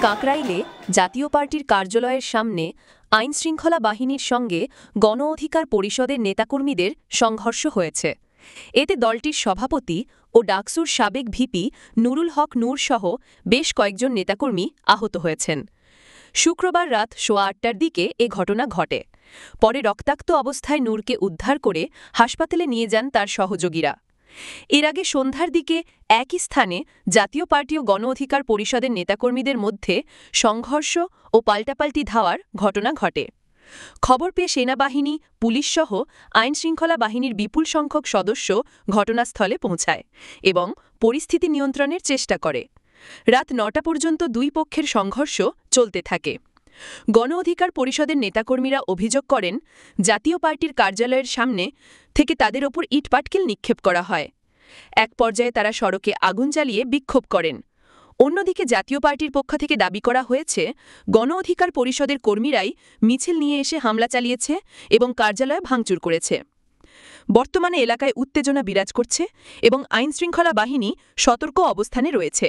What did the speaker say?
কাকরাইলে জাতীয় পার্টির কার্যালয়ের সামনে আইনশৃঙ্খলা বাহিনীর সঙ্গে গণ অধিকার পরিষদের নেতাকর্মীদের সংঘর্ষ হয়েছে। এতে দলটির সভাপতি ও ডাকসুর সাবেক ভিপি নুরুল হক নূর সহ বেশ কয়েকজন নেতাকর্মী আহত হয়েছেন। শুক্রবার রাত 8:15টার দিকে এ ঘটনা ঘটে। পরে রক্তাক্ত অবস্থায় নূরকে উদ্ধার করে হাসপাতালে নিয়ে যান তার সহযোগীরা। এর আগে সন্ধ্যার দিকে একই স্থানে জাতীয় পার্টি ও গণ অধিকার পরিষদের নেতাকর্মীদের মধ্যে সংঘর্ষ ও পাল্টাপাল্টি ধাওয়ার ঘটনা ঘটে। খবর পেয়ে সেনাবাহিনী, পুলিশসহ আইনশৃঙ্খলা বাহিনীর বিপুল সংখ্যক সদস্য ঘটনাস্থলে পৌঁছায় এবং পরিস্থিতি নিয়ন্ত্রণের চেষ্টা করে। রাত 9টা পর্যন্ত দুই পক্ষের সংঘর্ষ চলতে থাকে। গণ অধিকার পরিষদের নেতাকর্মীরা অভিযোগ করেন, জাতীয় পার্টির কার্যালয়ের সামনে থেকে তাদের ওপর ইটপাটকেল নিক্ষেপ করা হয়। এক পর্যায়ে তারা সড়কে আগুন জ্বালিয়ে বিক্ষোভ করেন। অন্যদিকে জাতীয় পার্টির পক্ষ থেকে দাবি করা হয়েছে, গণ অধিকার পরিষদের কর্মীরাই মিছিল নিয়ে এসে হামলা চালিয়েছে এবং কার্যালয়ে ভাঙচুর করেছে। বর্তমানে এলাকায় উত্তেজনা বিরাজ করছে এবং আইনশৃঙ্খলা বাহিনী সতর্ক অবস্থানে রয়েছে।